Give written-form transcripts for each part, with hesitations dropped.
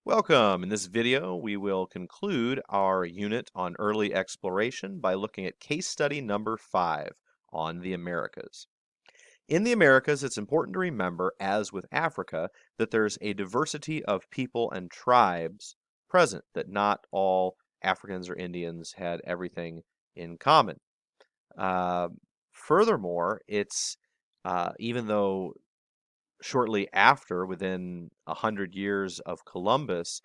Welcome. In this video, we will conclude our unit on early exploration by looking at case study number 5 on the Americas. In the Americas, it's important to remember, as with Africa, that there's a diversity of people and tribes present, that not all Africans or Indians had everything in common. Uh, Furthermore, it's even though shortly after, within 100 years of Columbus,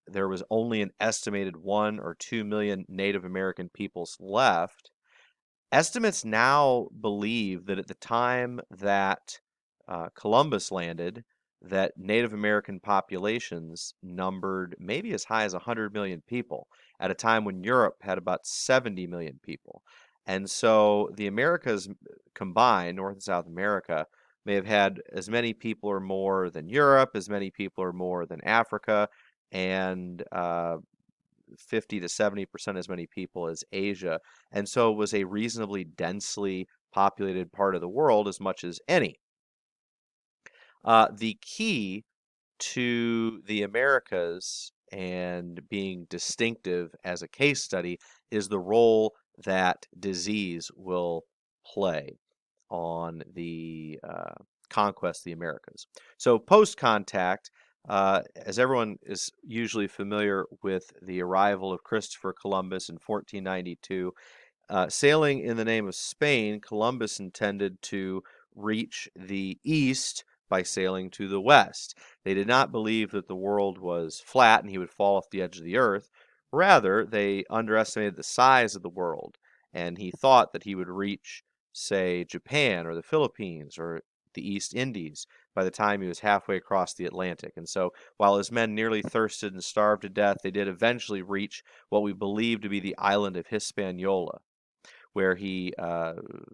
there was only an estimated 1 or 2 million Native American peoples left. Estimates now believe that at the time that Columbus landed, that Native American populations numbered maybe as high as 100 million people at a time when Europe had about 70 million people. And so the Americas combined, North and South America, may have had as many people or more than Europe, as many people or more than Africa, and 50 to 70% as many people as Asia. And so it was a reasonably densely populated part of the world, as much as any. The key to the Americas and being distinctive as a case study is the role that disease will play on the conquest of the Americas. So post-contact, as everyone is usually familiar with the arrival of Christopher Columbus in 1492, sailing in the name of Spain, Columbus intended to reach the east by sailing to the west. They did not believe that the world was flat and he would fall off the edge of the earth. Rather, they underestimated the size of the world, and he thought that he would reach, say, Japan or the Philippines or the East Indies by the time he was halfway across the Atlantic. And so, while his men nearly thirsted and starved to death, they did eventually reach what we believe to be the island of Hispaniola, where he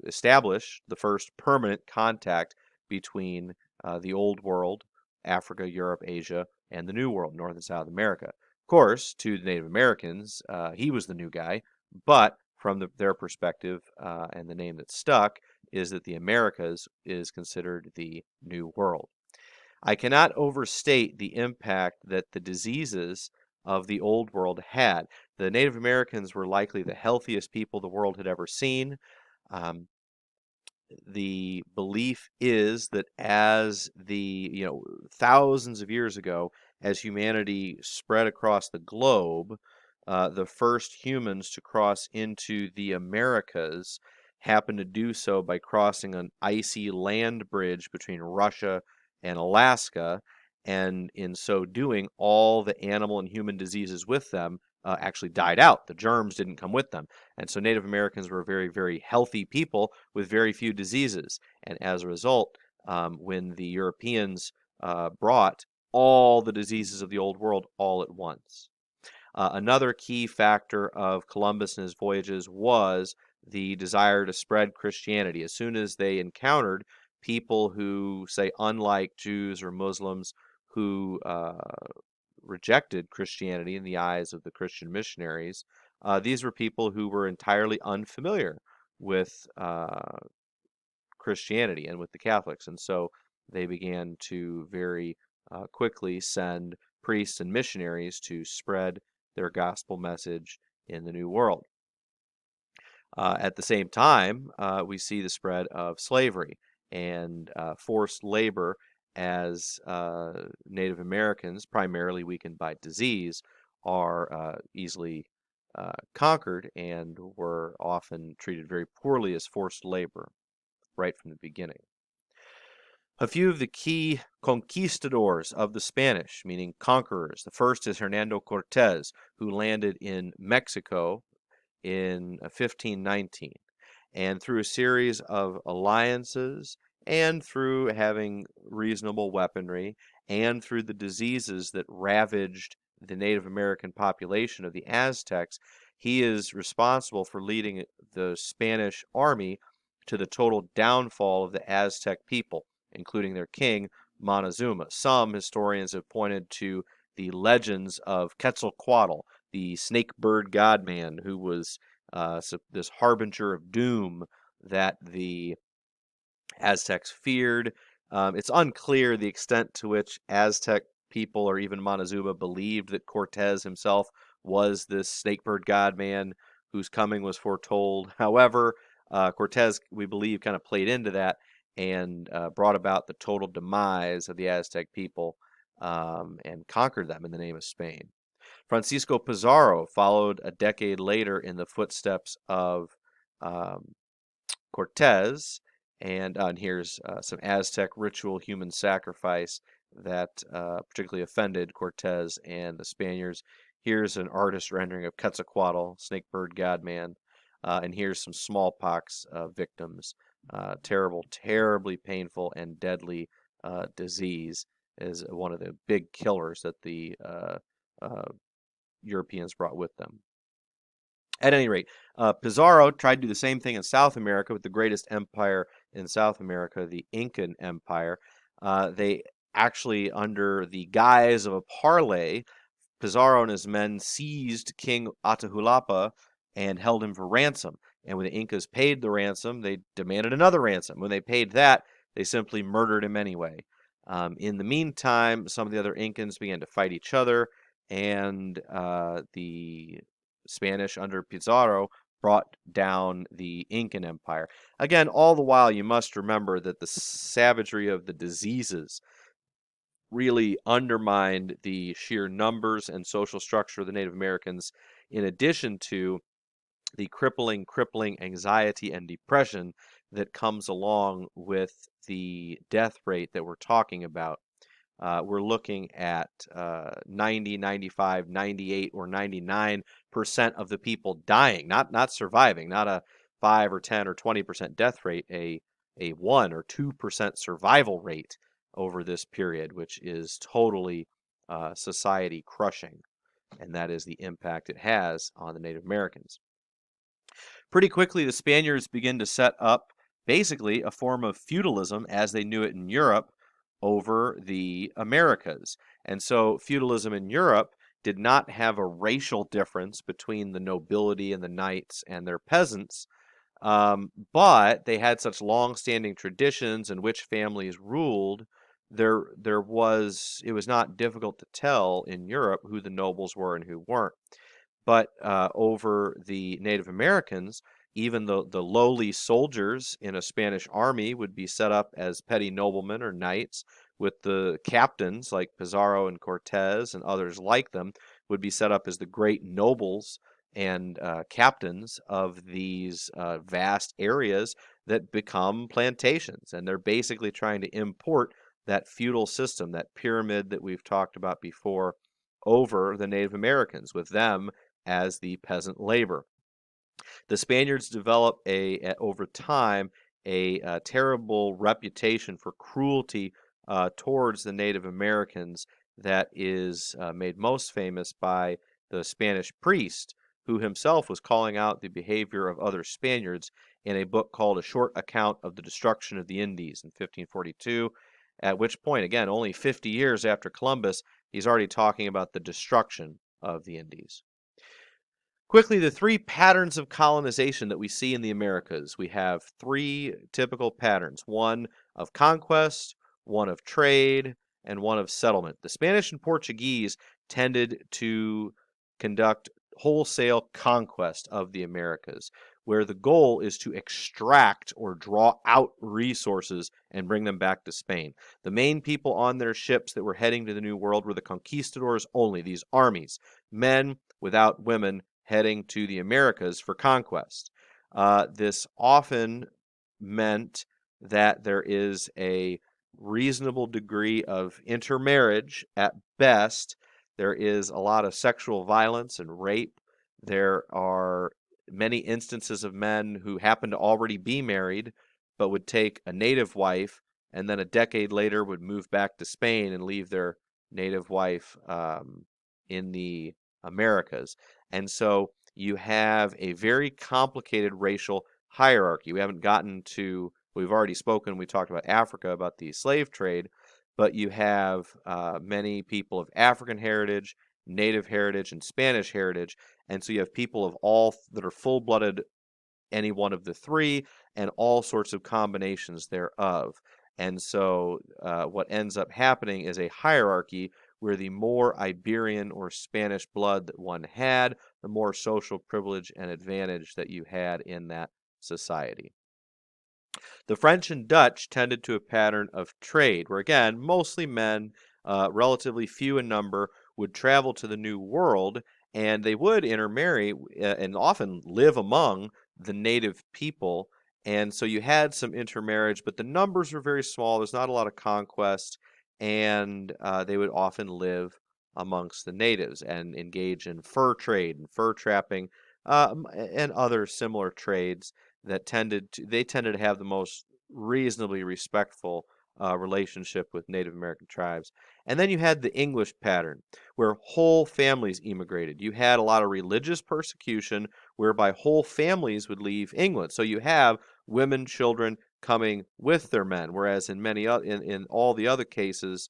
established the first permanent contact between the Old World, Africa, Europe, Asia, and the New World, North and South America. Of course, to the Native Americans, he was the new guy, but from their perspective, and the name that stuck is that the Americas is considered the New World. I cannot overstate the impact that the diseases of the Old World had. The Native Americans were likely the healthiest people the world had ever seen. Um, the belief is that as thousands of years ago, as humanity spread across the globe, the first humans to cross into the Americas happened to do so by crossing an icy land bridge between Russia and Alaska, and in so doing, all the animal and human diseases with them actually died out. The germs didn't come with them. And so Native Americans were very, very healthy people with very few diseases. And as a result, when the Europeans brought all the diseases of the Old World all at once. Another key factor of Columbus and his voyages was the desire to spread Christianity. As soon as they encountered people who, say, unlike Jews or Muslims, who rejected Christianity in the eyes of the Christian missionaries, these were people who were entirely unfamiliar with Christianity and with the Catholics. And so they began to very quickly send priests and missionaries to spread their gospel message in the New World. At the same time, we see the spread of slavery and forced labor as Native Americans, primarily weakened by disease, are easily conquered and were often treated very poorly as forced labor right from the beginning. A few of the key conquistadors of the Spanish, meaning conquerors. The first is Hernando Cortez, who landed in Mexico in 1519. And through a series of alliances and through having reasonable weaponry and through the diseases that ravaged the Native American population of the Aztecs, he is responsible for leading the Spanish army to the total downfall of the Aztec people, including their king, Montezuma. Some historians have pointed to the legends of Quetzalcoatl, the snake bird god man, who was this harbinger of doom that the Aztecs feared. It's unclear the extent to which Aztec people, or even Montezuma, believed that Cortez himself was this snakebird god man whose coming was foretold. However, Cortez, we believe, kind of played into that and brought about the total demise of the Aztec people and conquered them in the name of Spain. Francisco Pizarro followed a decade later in the footsteps of um, Cortez, and here's some Aztec ritual human sacrifice that particularly offended Cortez and the Spaniards. Here's an artist rendering of Quetzalcoatl, snakebird godman, and here's some smallpox victims. Terrible, terribly painful and deadly disease is one of the big killers that the uh, Europeans brought with them. At any rate, Pizarro tried to do the same thing in South America with the greatest empire in South America, the Incan Empire. They actually, under the guise of a parley, Pizarro and his men seized King Atahualpa and held him for ransom. And when the Incas paid the ransom, they demanded another ransom. When they paid that, they simply murdered him anyway. In the meantime, some of the other Incans began to fight each other, and the Spanish under Pizarro brought down the Incan Empire. Again, all the while, you must remember that the savagery of the diseases really undermined the sheer numbers and social structure of the Native Americans, in addition to the crippling anxiety and depression that comes along with the death rate that we're talking about. We're looking at 90, 95, 98, or 99% of the people dying, not surviving, not a 5 or 10 or 20% death rate, a 1 or 2% survival rate over this period, which is totally society crushing. And that is the impact it has on the Native Americans. Pretty quickly, the Spaniards begin to set up basically a form of feudalism as they knew it in Europe over the Americas. And so feudalism in Europe did not have a racial difference between the nobility and the knights and their peasants, but they had such long-standing traditions and which families ruled. It was not difficult to tell in Europe who the nobles were and who weren't. But over the Native Americans, even the lowly soldiers in a Spanish army would be set up as petty noblemen or knights, with the captains like Pizarro and Cortez and others like them would be set up as the great nobles and captains of these vast areas that become plantations. And they're basically trying to import that feudal system, that pyramid that we've talked about before, over the Native Americans, with them as the peasant labor. The Spaniards develop over time a terrible reputation for cruelty towards the Native Americans that is made most famous by the Spanish priest, who himself was calling out the behavior of other Spaniards in a book called A Short Account of the Destruction of the Indies in 1542, at which point, again, only 50 years after Columbus, he's already talking about the destruction of the Indies. Quickly, the three patterns of colonization that we see in the Americas. We have three typical patterns: one of conquest, one of trade, and one of settlement. The Spanish and Portuguese tended to conduct wholesale conquest of the Americas, where the goal is to extract or draw out resources and bring them back to Spain. The main people on their ships that were heading to the New World were the conquistadors only, these armies, men without women, heading to the Americas for conquest. This often meant that there is a reasonable degree of intermarriage at best. There is a lot of sexual violence and rape. There are many instances of men who happen to already be married but would take a native wife and then a decade later would move back to Spain and leave their native wife in the Americas. And so you have a very complicated racial hierarchy. We've already spoken, we talked about Africa, about the slave trade, but you have many people of African heritage, Native heritage, and Spanish heritage. And so you have people of all that are full-blooded, any one of the three, and all sorts of combinations thereof. And so what ends up happening is a hierarchy where the more Iberian or Spanish blood that one had, the more social privilege and advantage that you had in that society. The French and Dutch tended to a pattern of trade, where again, mostly men, relatively few in number, would travel to the New World, and they would intermarry and often live among the native people. And so you had some intermarriage, but the numbers were very small. There's not a lot of conquest, and they would often live amongst the natives and engage in fur trade and fur trapping, and other similar trades that tended to have the most reasonably respectful relationship with Native American tribes. And then you had the English pattern, where whole families immigrated. You had a lot of religious persecution, whereby whole families would leave England. So you have women, children coming with their men, whereas in in all the other cases,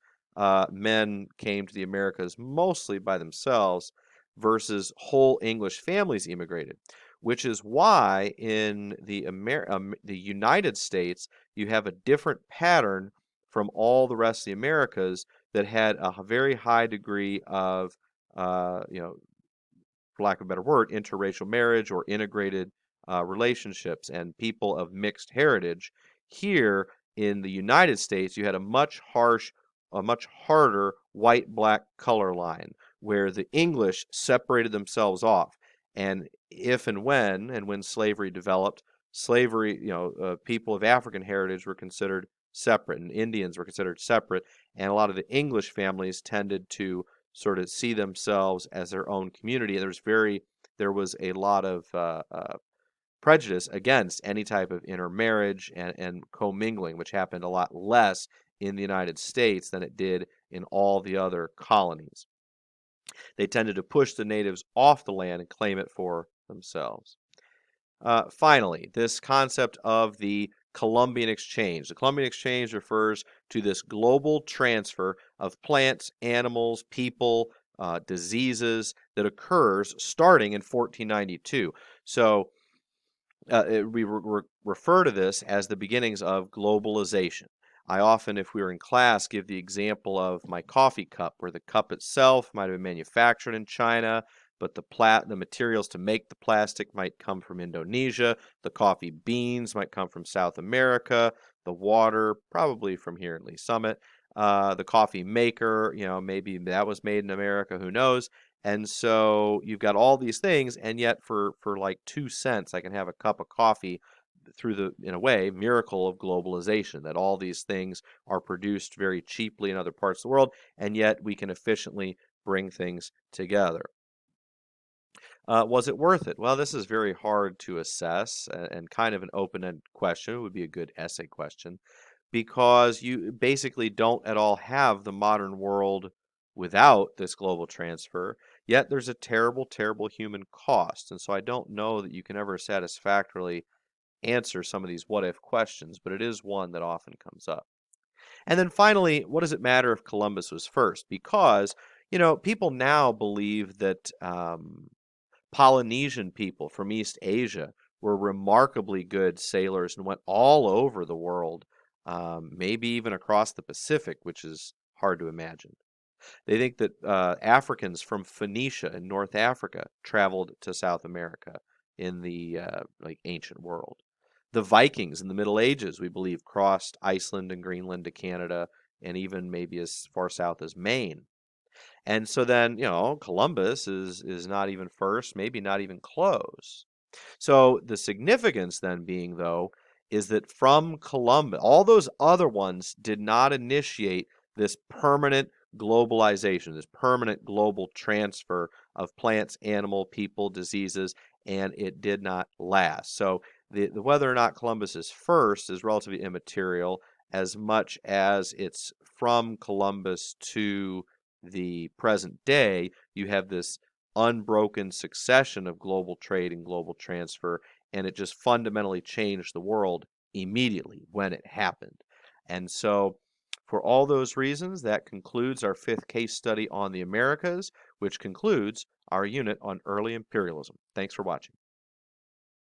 men came to the Americas mostly by themselves, versus whole English families immigrated, which is why in the United States you have a different pattern from all the rest of the Americas that had a very high degree of, you know, for lack of a better word, interracial marriage or integrated relationships and people of mixed heritage. Here in the United States, you had a much harder white-black color line where the English separated themselves off. And if and when slavery developed, slavery, people of African heritage were considered separate, and Indians were considered separate, and a lot of the English families tended to sort of see themselves as their own community. And there was a lot of prejudice against any type of intermarriage and commingling, which happened a lot less in the United States than it did in all the other colonies. They tended to push the natives off the land and claim it for themselves. Finally, this concept of the Columbian Exchange. The Columbian Exchange refers to this global transfer of plants, animals, people, diseases that occurs starting in 1492. So we refer to this as the beginnings of globalization. I often, if we were in class, give the example of my coffee cup, where the cup itself might have been manufactured in China, but the materials to make the plastic might come from Indonesia. The coffee beans might come from South America. The water, probably from here in Lee Summit. The coffee maker, maybe that was made in America, who knows? And so you've got all these things, and yet for like 2 cents, I can have a cup of coffee through the, in a way, miracle of globalization, that all these things are produced very cheaply in other parts of the world, and yet we can efficiently bring things together. Was it worth it? Well, this is very hard to assess and kind of an open-ended question. It would be a good essay question, because you basically don't at all have the modern world without this global transfer. Yet there's a terrible, terrible human cost. And so I don't know that you can ever satisfactorily answer some of these what if questions, but it is one that often comes up. And then finally, what does it matter if Columbus was first? Because, people now believe that Polynesian people from East Asia were remarkably good sailors and went all over the world, maybe even across the Pacific, which is hard to imagine. They think that Africans from Phoenicia in North Africa traveled to South America in the ancient world. The Vikings in the Middle Ages, we believe, crossed Iceland and Greenland to Canada, and even maybe as far south as Maine. And so then, Columbus is not even first, maybe not even close. So the significance then being, though, is that from Columbus, all those other ones did not initiate this permanent globalization, this permanent global transfer of plants, animal, people, diseases, and it did not last. So the whether or not Columbus is first is relatively immaterial, as much as it's from Columbus to the present day, you have this unbroken succession of global trade and global transfer, and it just fundamentally changed the world immediately when it happened. And so, for all those reasons, that concludes our 5th case study on the Americas, which concludes our unit on early imperialism. Thanks for watching.